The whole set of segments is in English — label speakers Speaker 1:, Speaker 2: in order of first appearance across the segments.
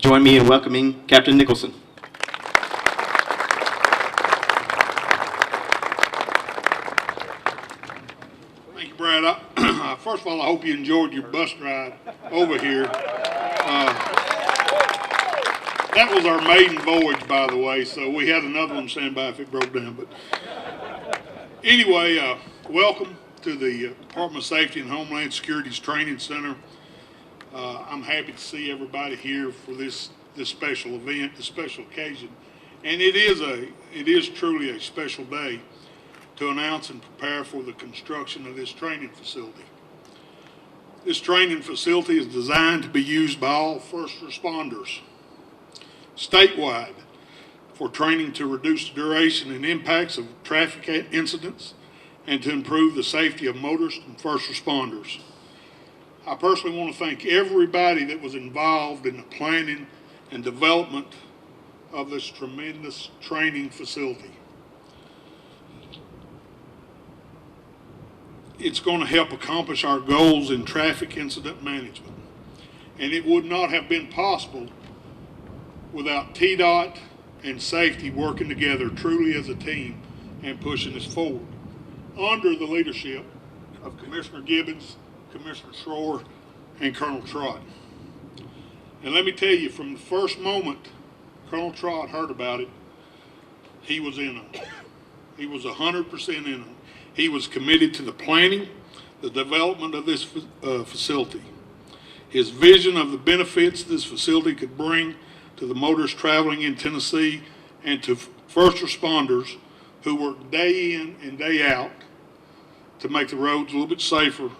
Speaker 1: Join me in welcoming Captain Nicholson.
Speaker 2: Thank you, Brad. First of all, I hope you enjoyed your bus ride over here. That was our maiden voyage, by the way, so we had another one standby if it broke down. But anyway, welcome to the Department of Safety and Homeland Security's Training Center. I'm happy to see everybody here for this special event, this special occasion, and it is truly a special day to announce and prepare for the construction of this training facility. This training facility is designed to be used by all first responders statewide for training to reduce the duration and impacts of traffic incidents and to improve the safety of motorists and first responders. I personally want to thank everybody that was involved in the planning and development of this tremendous training facility. It's going to help accomplish our goals in traffic incident management. And it would not have been possible without TDOT and safety working together truly as a team and pushing this forward under the leadership of Commissioner Gibbons, Commissioner Schroer, and Colonel Trott. And let me tell you, from the first moment Colonel Trott heard about it, he was in on it. He was 100% in on it. He was committed to the planning, the development of this facility. His vision of the benefits this facility could bring to the motorists traveling in Tennessee and to first responders who work day in and day out to make the roads a little bit safer.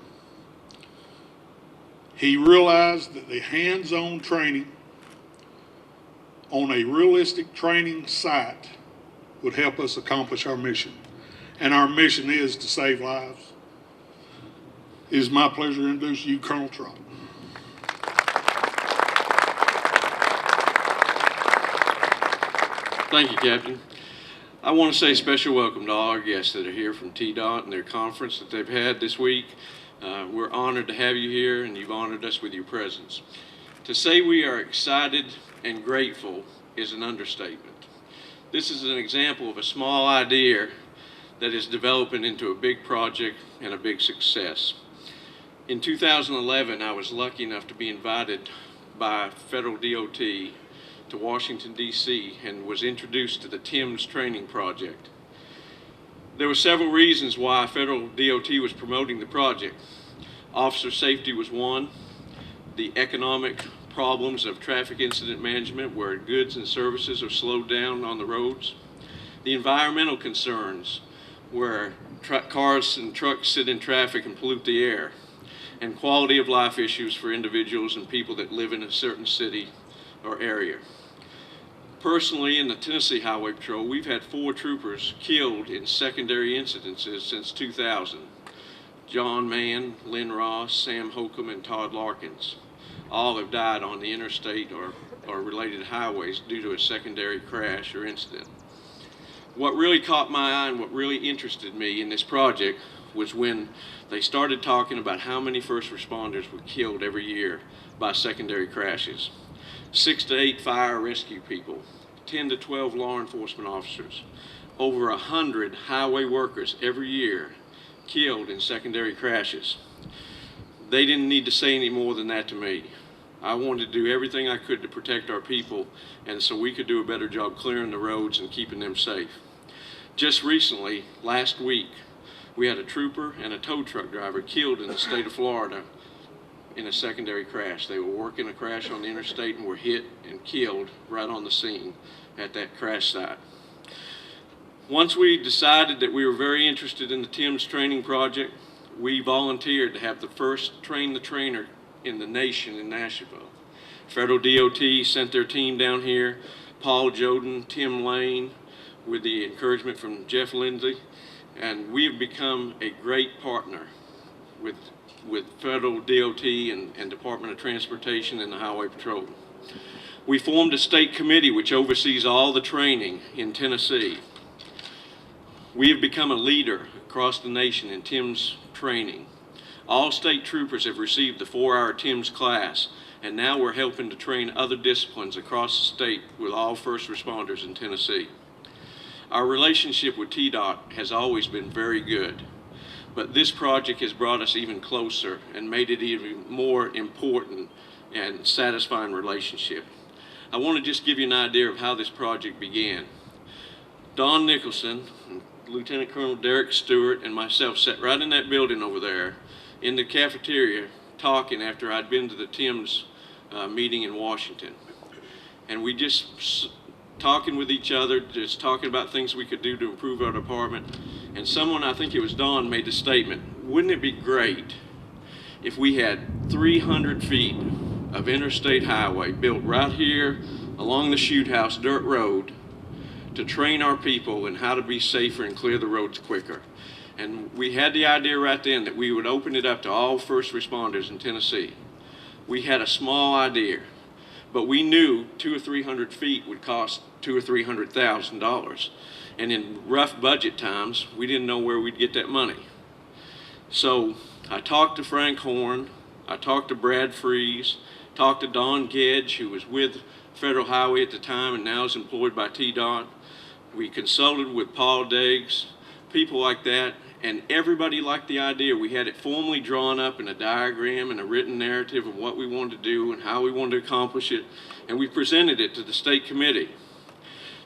Speaker 2: He realized that the hands-on training on a realistic training site would help us accomplish our mission. And our mission is to save lives. It is my pleasure to introduce you, Colonel Trott.
Speaker 3: Thank you, Captain. I want to say a special welcome to all our guests that are here from TDOT and their conference that they've had this week. We're honored to have you here, and you've honored us with your presence. To say we are excited and grateful is an understatement. This is an example of a small idea that is developing into a big project and a big success. In 2011, I was lucky enough to be invited by federal DOT to Washington, D.C. and was introduced to the TIMS training project. There were several reasons why federal DOT was promoting the project. Officer safety was one, the economic problems of traffic incident management where goods and services are slowed down on the roads, the environmental concerns where cars and trucks sit in traffic and pollute the air, and quality of life issues for individuals and people that live in a certain city or area. Personally, in the Tennessee Highway Patrol, we've had 4 troopers killed in secondary incidences since 2000. John Mann, Lynn Ross, Sam Holcomb, and Todd Larkins. All have died on the interstate or related highways due to a secondary crash or incident. What really caught my eye and what really interested me in this project was when they started talking about how many first responders were killed every year by secondary crashes. 6 to 8 fire rescue people, 10 to 12 law enforcement officers, over 100 highway workers every year killed in secondary crashes. They didn't need to say any more than that to me. I wanted to do everything I could to protect our people and so we could do a better job clearing the roads and keeping them safe. Just recently, last week, we had a trooper and a tow truck driver killed in the state of Florida in a secondary crash. They were working a crash on the interstate and were hit and killed right on the scene at that crash site. Once we decided that we were very interested in the TIMS training project, we volunteered to have the first Train the Trainer in the nation in Nashville. Federal DOT sent their team down here, Paul Joden, Tim Lane, with the encouragement from Jeff Lindsay, and we've become a great partner with Federal DOT and Department of Transportation and the Highway Patrol. We formed a state committee which oversees all the training in Tennessee. We have become a leader across the nation in TIMS training. All state troopers have received the 4-hour TIMS class, and now we're helping to train other disciplines across the state with all first responders in Tennessee. Our relationship with TDOT has always been very good, but this project has brought us even closer and made it even more important and satisfying relationship. I want to just give you an idea of how this project began. Don Nicholson, Lieutenant Colonel Derek Stewart, and myself sat right in that building over there in the cafeteria talking after I'd been to the TIMS meeting in Washington. And we just talking with each other, just talking about things we could do to improve our department. And someone, I think it was Don, made the statement, wouldn't it be great if we had 300 feet of interstate highway built right here along the Shoot House dirt road to train our people in how to be safer and clear the roads quicker. And we had the idea right then that we would open it up to all first responders in Tennessee. We had a small idea, but we knew 200 or 300 feet would cost $200,000 or $300,000. And in rough budget times, we didn't know where we'd get that money. So I talked to Frank Horn, I talked to Brad Freeze, talked to Don Gedge, who was with Federal Highway at the time and now is employed by TDOT. We consulted with Paul Diggs, people like that, and everybody liked the idea. We had it formally drawn up in a diagram and a written narrative of what we wanted to do and how we wanted to accomplish it, and we presented it to the state committee.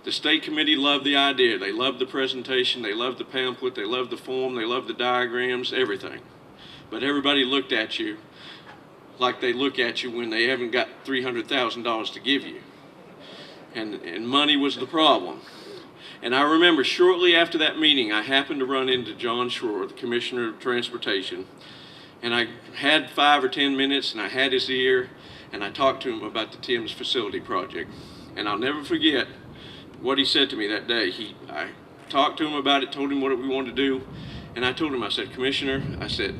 Speaker 3: The state committee loved the idea. They loved the presentation, they loved the pamphlet, they loved the form, they loved the diagrams, everything. But everybody looked at you like they look at you when they haven't got $300,000 to give you. And money was the problem. And I remember shortly after that meeting, I happened to run into John Schroer, the Commissioner of Transportation, and I had 5 or 10 minutes, and I had his ear, and I talked to him about the TIMS facility project. And I'll never forget what he said to me that day. I talked to him about it, told him what we wanted to do, and I told him, I said, Commissioner, I said,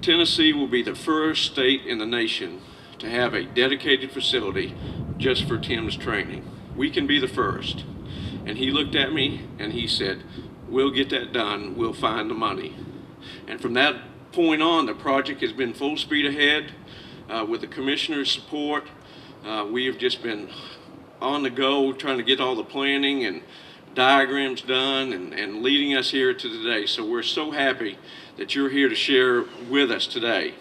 Speaker 3: Tennessee will be the first state in the nation to have a dedicated facility just for TIMS training. We can be the first. And he looked at me and he said, we'll get that done, we'll find the money. And from that point on, the project has been full speed ahead with the Commissioner's support. We have just been on the go trying to get all the planning and diagrams done and leading us here to today. So we're so happy that you're here to share with us today.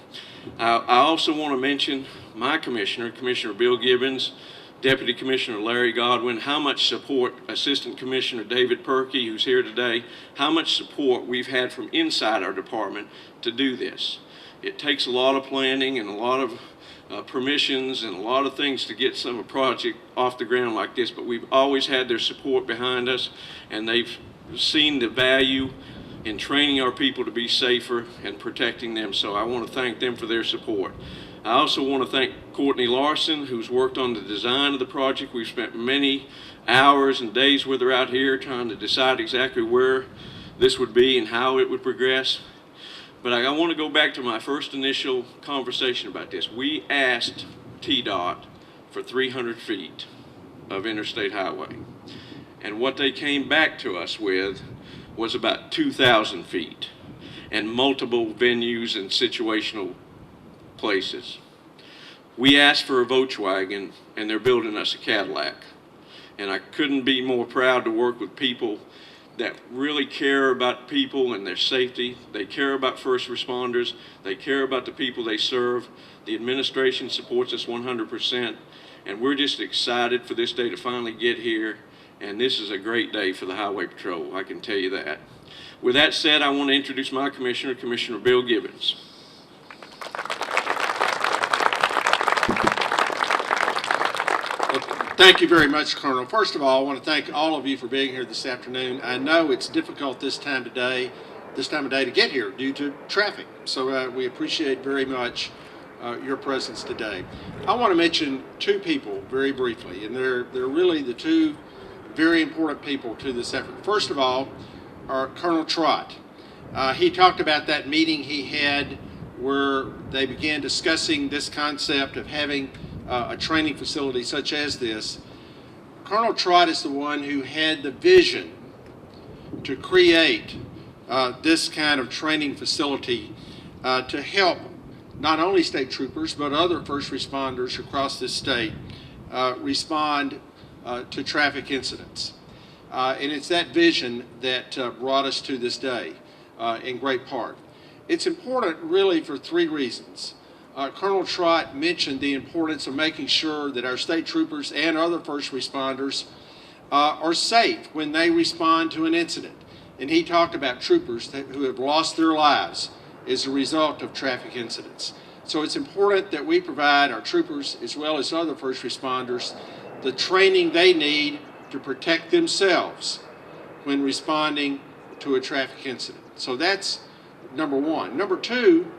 Speaker 3: I also want to mention my commissioner, Commissioner Bill Gibbons, Deputy Commissioner Larry Godwin, how much support Assistant Commissioner David Perkey, who's here today, how much support we've had from inside our department to do this. It takes a lot of planning and a lot of permissions and a lot of things to get some project off the ground like this, but we've always had their support behind us, and they've seen the value in training our people to be safer and protecting them, so I want to thank them for their support. I also want to thank Courtney Larson, who's worked on the design of the project. We've spent many hours and days with her out here trying to decide exactly where this would be and how it would progress. But I want to go back to my first initial conversation about this. We asked TDOT for 300 feet of interstate highway. And what they came back to us with was about 2,000 feet and multiple venues and situational places. We asked for a Volkswagen and they're building us a Cadillac. And I couldn't be more proud to work with people that really care about people and their safety. They care about first responders. They care about the people they serve. The administration supports us 100%. And we're just excited for this day to finally get here. And this is a great day for the Highway Patrol, I can tell you that. With that said, I want to introduce my commissioner, Commissioner Bill Gibbons.
Speaker 4: Thank you very much, Colonel. First of all, I want to thank all of you for being here this afternoon. I know it's difficult this time of day to get here due to traffic. So we appreciate very much your presence today. I want to mention two people very briefly, and they're really the two very important people to this effort. First of all, are Colonel Trott. He talked about that meeting he had where they began discussing this concept of having a training facility such as this. Colonel Trott is the one who had the vision to create this kind of training facility to help not only state troopers but other first responders across this state respond to traffic incidents. And it's that vision that brought us to this day in great part. It's important really for three reasons. Colonel Trott mentioned the importance of making sure that our state troopers and other first responders are safe when they respond to an incident. And he talked about troopers who have lost their lives as a result of traffic incidents. So it's important that we provide our troopers as well as other first responders the training they need to protect themselves when responding to a traffic incident. So that's number one. Number two,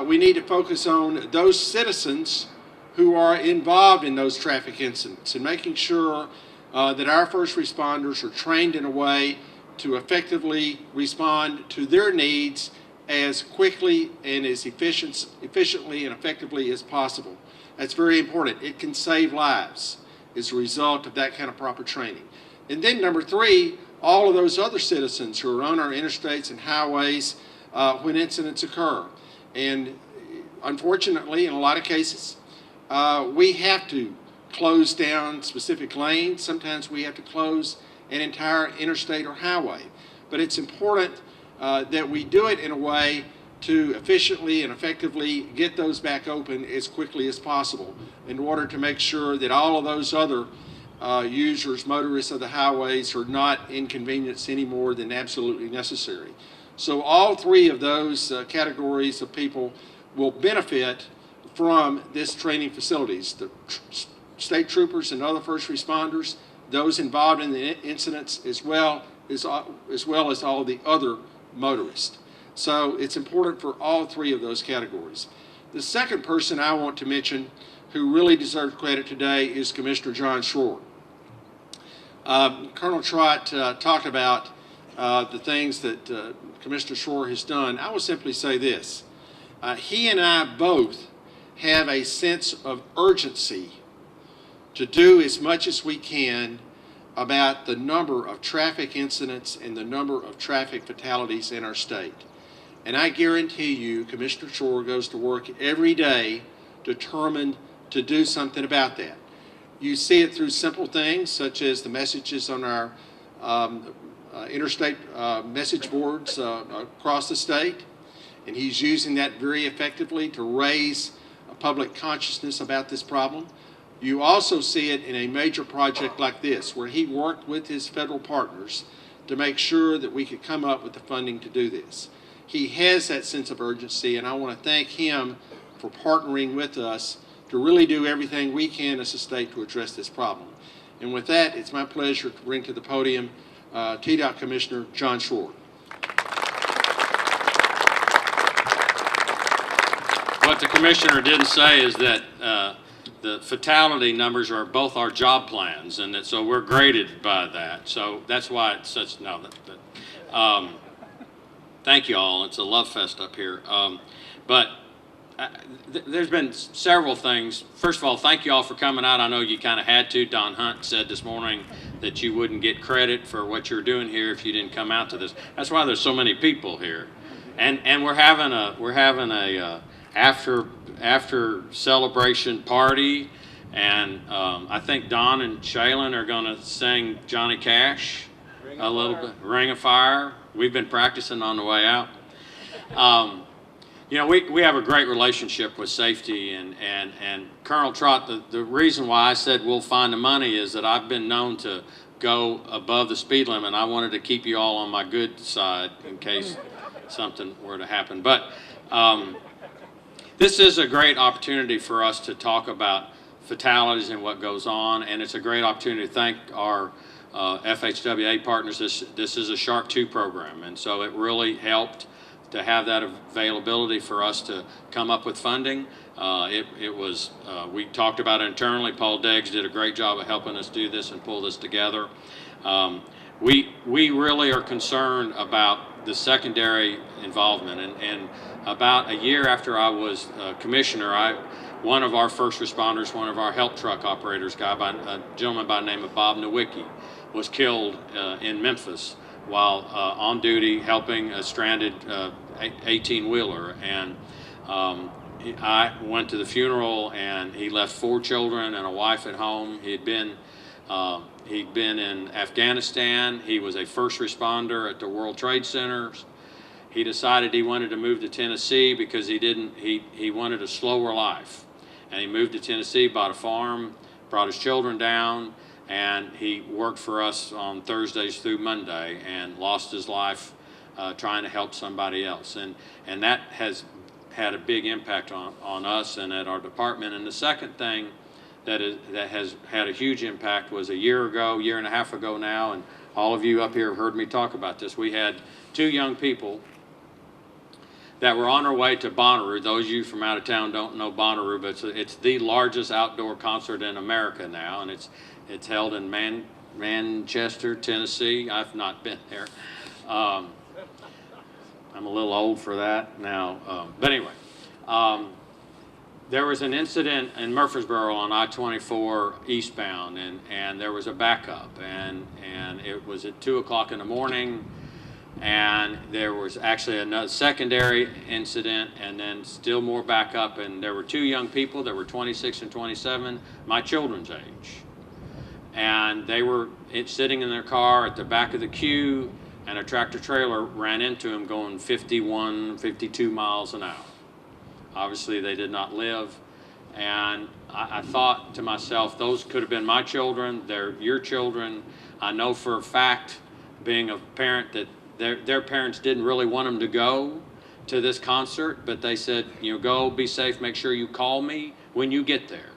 Speaker 4: we need to focus on those citizens who are involved in those traffic incidents and making sure that our first responders are trained in a way to effectively respond to their needs as quickly and as efficiently and effectively as possible. That's very important. It can save lives as a result of that kind of proper training. And then number three, all of those other citizens who are on our interstates and highways when incidents occur. And unfortunately, in a lot of cases, we have to close down specific lanes. Sometimes we have to close an entire interstate or highway. But it's important that we do it in a way to efficiently and effectively get those back open as quickly as possible in order to make sure that all of those other users, motorists of the highways, are not inconvenienced any more than absolutely necessary. So all three of those categories of people will benefit from this training facilities. The state troopers and other first responders, those involved in the incidents, as well as all the other motorists. So it's important for all three of those categories. The second person I want to mention who really deserves credit today is Commissioner John Schroer. Colonel Trott talked about the things that Commissioner Schroer has done. I will simply say this. He and I both have a sense of urgency to do as much as we can about the number of traffic incidents and the number of traffic fatalities in our state. And I guarantee you, Commissioner Schroer goes to work every day determined to do something about that. You see it through simple things such as the messages on our interstate message boards across the state. And he's using that very effectively to raise public consciousness about this problem. You also see it in a major project like this, where he worked with his federal partners to make sure that we could come up with the funding to do this. He has that sense of urgency, and I want to thank him for partnering with us to really do everything we can as a state to address this problem. And with that, it's my pleasure to bring to the podium TDOT Commissioner John Schroer.
Speaker 5: What the commissioner didn't say is that the fatality numbers are both our job plans, and that, so we're graded by that. So that's why it's such, thank you all. It's a love fest up here. There's been several things. First of all, thank you all for coming out. I know you kind of had to. Don Hunt said this morning that you wouldn't get credit for what you're doing here if you didn't come out to this. That's why there's so many people here, and we're having a after celebration party, and I think Don and Shaylin are going to sing Johnny Cash a little bit, Ring of Fire. We've been practicing on the way out. You know, we have a great relationship with safety, and Colonel Trott, the reason why I said we'll find the money is that I've been known to go above the speed limit. I wanted to keep you all on my good side in case something were to happen. But this is a great opportunity for us to talk about fatalities and what goes on, and it's a great opportunity to thank our FHWA partners. This is a Shark 2 program, and so it really helped to have that availability for us to come up with funding. We talked about it internally. Paul Deggs did a great job of helping us do this and pull this together. We really are concerned about the secondary involvement, and about a year after I was commissioner, one of our first responders, one of our help truck operators, a gentleman by the name of Bob Nowicki, was killed in Memphis while on duty helping a stranded 18-wheeler. And I went to the funeral, and he left 4 children and a wife at home. He'd been in Afghanistan. He was a first responder at the World Trade Centers. He decided he wanted to move to Tennessee because he wanted a slower life. And he moved to Tennessee, bought a farm, brought his children down, and he worked for us on Thursdays through Monday and lost his life trying to help somebody else. And that has had a big impact on us and at our department. And the second thing that has had a huge impact was a year and a half ago now, and all of you up here have heard me talk about this. We had 2 young people that were on our way to Bonnaroo. Those of you from out of town don't know Bonnaroo, but it's the largest outdoor concert in America now, and it's held in Manchester, Tennessee. I've not been there. I'm a little old for that now, but anyway. There was an incident in Murfreesboro on I-24 eastbound, and there was a backup, and it was at 2 o'clock in the morning, and there was actually another secondary incident, and then still more backup, and there were 2 young people that were 26 and 27, my children's age, and they were sitting in their car at the back of the queue, and a tractor trailer ran into them going 51, 52 miles an hour. Obviously, they did not live, and I thought to myself, those could have been my children, they're your children. I know for a fact, being a parent, that their parents didn't really want them to go to this concert, but they said, go, be safe, make sure you call me when you get there.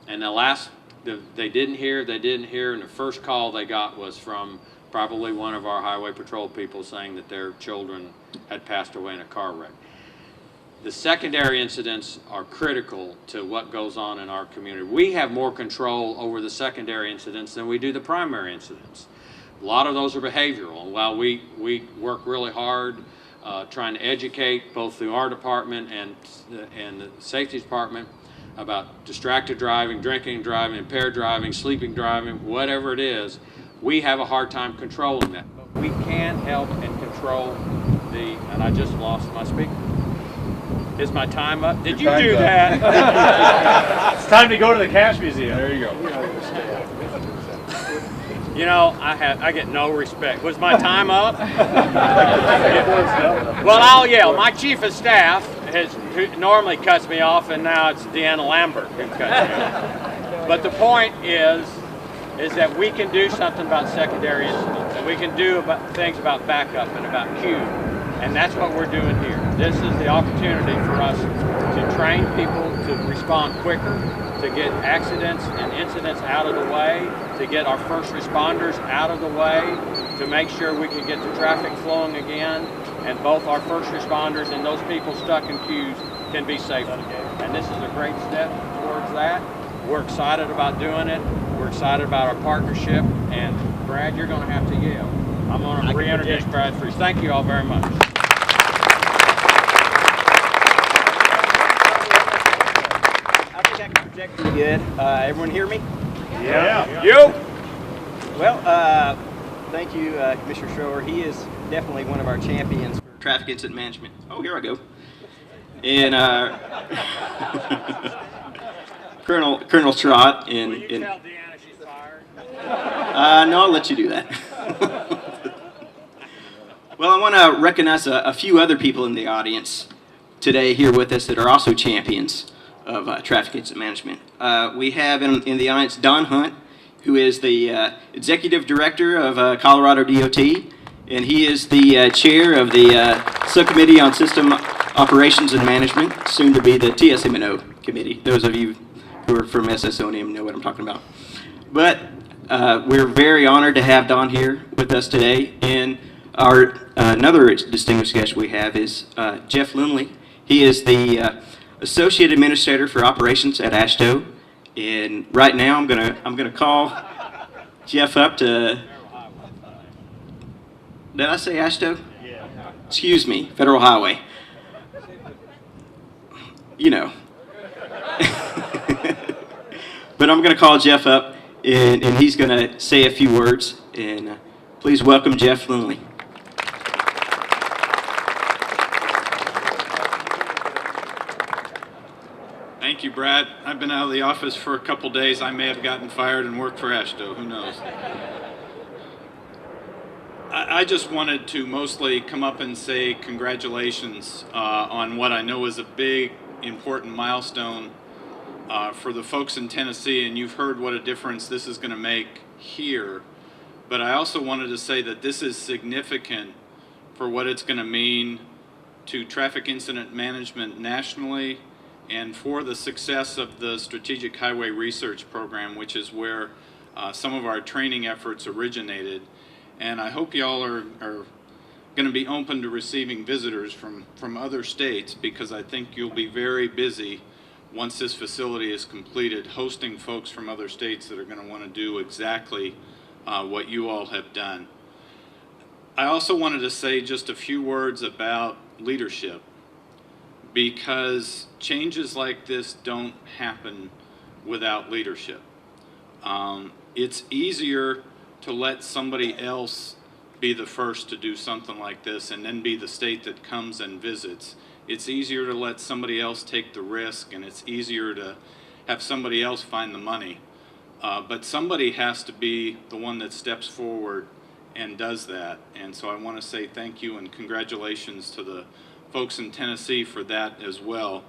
Speaker 5: And they didn't hear, and the first call they got was from probably one of our highway patrol people saying that their children had passed away in a car wreck. The secondary incidents are critical to what goes on in our community. We have more control over the secondary incidents than we do the primary incidents. A lot of those are behavioral, and while we work really hard trying to educate both through our department and the safety department about distracted driving, drinking and driving, impaired driving, sleeping driving, whatever it is, we have a hard time controlling that. But we can help and control and I just lost my speaker. Is my time up? Did you do that?
Speaker 6: It's time to go to the Cash Museum.
Speaker 5: There you go. I get no respect. Was my time up? Well, I'll yell. My chief of staff who normally cuts me off, and now it's Deanna Lambert who cuts me off. But the point is that we can do something about secondary incidents, and we can do things about backup and about queue. And that's what we're doing here. This is the opportunity for us to train people to respond quicker, to get accidents and incidents out of the way, to get our first responders out of the way, to make sure we can get the traffic flowing again, and both our first responders and those people stuck in queues can be safe again. And this is a great step towards that. We're excited about doing it. We're excited about our partnership. And Brad, you're going to have to yell. I'm going to reintroduce Brad Freeze. Thank you all very much.
Speaker 7: I think I can project pretty good. Everyone hear me?
Speaker 6: Yeah.
Speaker 5: You?
Speaker 7: Well, thank you, Commissioner Schroer. He is definitely one of our champions.
Speaker 1: Traffic incident management. Oh, here I go. And Colonel Trott and
Speaker 5: Will you tell Deanna she's fired?
Speaker 1: no, I'll let you do that. Well, I want to recognize a few other people in the audience today here with us that are also champions of traffic incident management. We have in the audience Don Hunt, who is the Executive Director of Colorado DOT, and he is the Chair of the Subcommittee on System Operations and Management, soon to be the TSM&O Committee. Those of you who are from SSONM know what I'm talking about. But we're very honored to have Don here with us today, and our another distinguished guest we have is Jeff Lindley. He is the Associate Administrator for Operations at AASHTO, and right now I'm gonna call Jeff up to. Did I say AASHTO? Yeah. Excuse me, Federal Highway. You know. But I'm gonna call Jeff up, and he's gonna say a few words. And Please welcome Jeff Lindley.
Speaker 8: Thank you, Brad. I've been out of the office for a couple days. I may have gotten fired and worked for AASHTO. Who knows? I just wanted to mostly come up and say congratulations on what I know is a big, important milestone for the folks in Tennessee, and you've heard what a difference this is going to make here. But I also wanted to say that this is significant for what it's going to mean to traffic incident management nationally and for the success of the Strategic Highway Research Program, which is where some of our training efforts originated. And I hope y'all are going to be open to receiving visitors from other states, because I think you'll be very busy once this facility is completed, hosting folks from other states that are going to want to do exactly what you all have done. I also wanted to say just a few words about leadership, because changes like this don't happen without leadership. It's easier to let somebody else be the first to do something like this and then be the state that comes and visits. It's easier to let somebody else take the risk, and it's easier to have somebody else find the money. But somebody has to be the one that steps forward and does that. And so I want to say thank you and congratulations to the folks in Tennessee for that as well.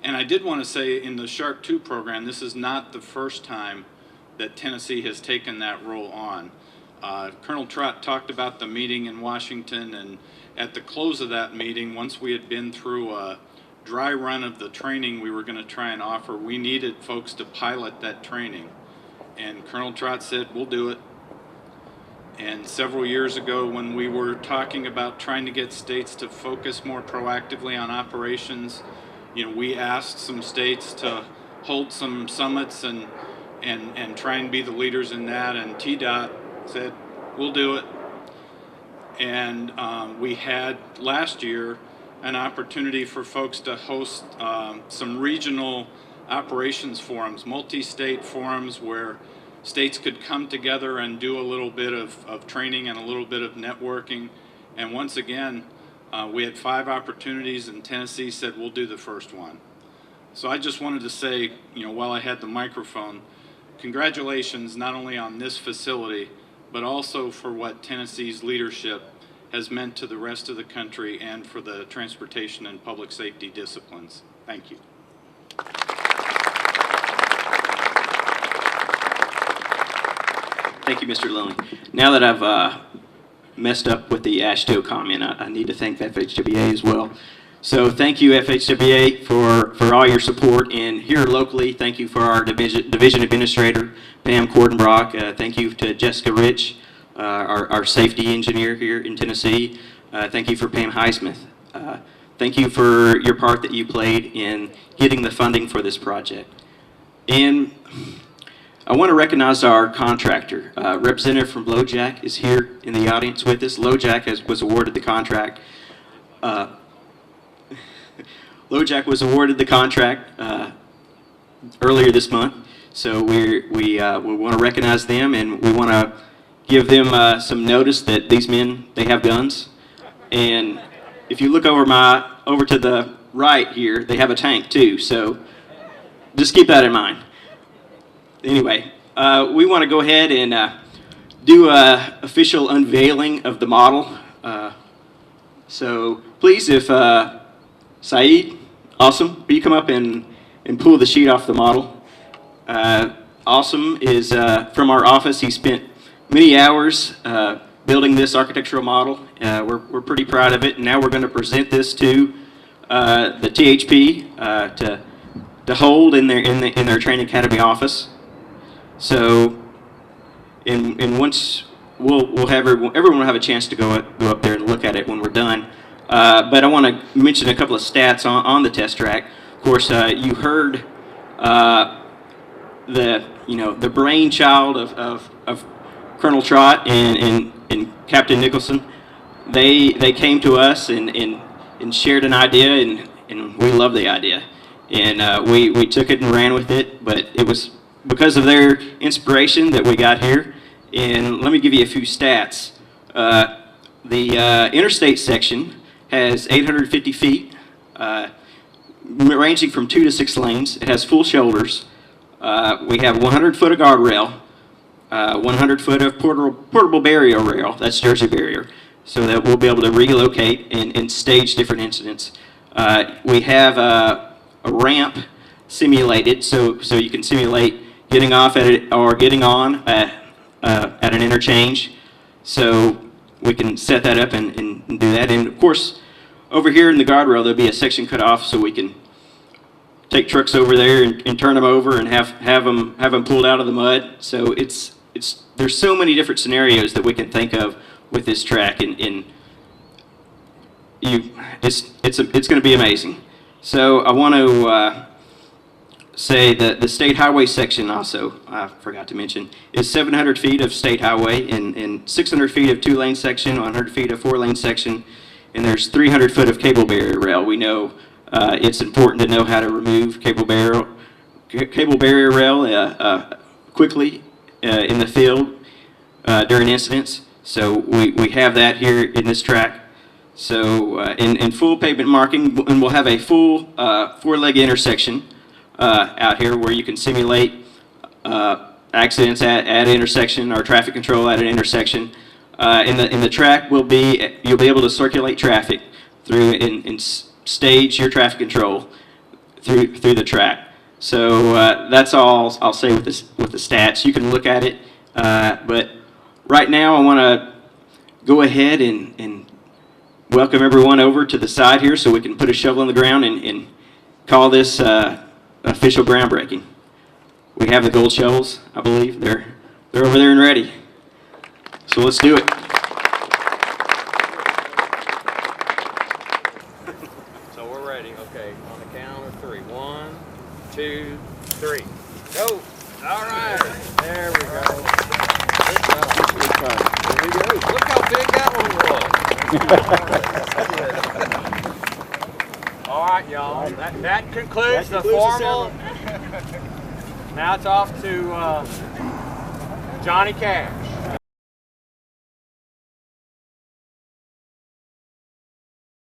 Speaker 8: And I did want to say, in the Shark 2 program, this is not the first time that Tennessee has taken that role on. Colonel Trott talked about the meeting in Washington, and at the close of that meeting, once we had been through a dry run of the training we were going to try and offer, we needed folks to pilot that training. And Colonel Trott said, we'll do it. And several years ago, when we were talking about trying to get states to focus more proactively on operations, we asked some states to hold some summits and try and be the leaders in that, and TDOT said, we'll do it. And we had last year an opportunity for folks to host some regional operations forums, multi-state forums, where states could come together and do a little bit of training and a little bit of networking. And once again, we had 5 opportunities, and Tennessee said, we'll do the first one. So I just wanted to say, while I had the microphone, congratulations not only on this facility, but also for what Tennessee's leadership has meant to the rest of the country and for the transportation and public safety disciplines. Thank you.
Speaker 1: Thank you, Mr. Lindley. Now that I've messed up with the AASHTO comment, I need to thank the FHWA as well. So thank you, FHWA, for all your support. And here locally, thank you for our division administrator, Pam Cordenbrock. Thank you to Jessica Rich, our safety engineer here in Tennessee. Thank you for Pam Highsmith. Thank you for your part that you played in getting the funding for this project. And I want to recognize our contractor. Representative from LoJack is here in the audience with us. LoJack was awarded the contract. LoJack was awarded the contract earlier this month, so we want to recognize them, and we want to give them some notice that these men, they have guns. And if you look over to the right here, they have a tank too, so just keep that in mind. Anyway, we want to go ahead and do an official unveiling of the model. So please, if Saeed, awesome, will you come up and pull the sheet off the model? Awesome is from our office. He spent many hours building this architectural model. We're pretty proud of it, and now we're going to present this to the THP to hold in their training academy office. So, and once we'll have everyone will have a chance to go up there and look at it when we're done. But I want to mention a couple of stats on the test track. Of course, you heard the brainchild of Colonel Trott and Captain Nicholson. They came to us and shared an idea, and we love the idea, and we took it and ran with it. But it was because of their inspiration that we got here. And let me give you a few stats. The interstate section has 850 feet, ranging from 2 to 6 lanes. It has full shoulders. We have 100 foot of guardrail, 100 foot of portable barrier rail, that's Jersey barrier, so that we'll be able to relocate and stage different incidents. We have a ramp simulated, so you can simulate getting off at it or getting on at an interchange. So we can set that up and do that. And of course, over here in the guardrail, there'll be a section cut off so we can take trucks over there and turn them over and have them pulled out of the mud. So there's so many different scenarios that we can think of with this track, and it's going to be amazing. So I want to say that the state highway section also, I forgot to mention, is 700 feet of state highway and 600 feet of 2-lane section, 100 feet of 4-lane section, and there's 300 foot of cable barrier rail. We know it's important to know how to remove cable barrier rail quickly in the field during incidents. So we have that here in this track. So in full pavement marking, and we'll have a full 4-leg intersection out here where you can simulate accidents at intersection or traffic control at an intersection. In the track you'll be able to circulate traffic through and stage your traffic control through the track. So that's all I'll say with the stats. You can look at it, but right now I want to go ahead and welcome everyone over to the side here so we can put a shovel in the ground and call this official groundbreaking. We have the gold shovels, I believe. They're over there and ready. So let's do it.
Speaker 5: So we're ready. Okay, on the count of 3. 1, 2, 3. Go. All right. There we go. There we go. Look how big that one was. All right, y'all. That concludes the formal. Now it's off to Johnny Cash.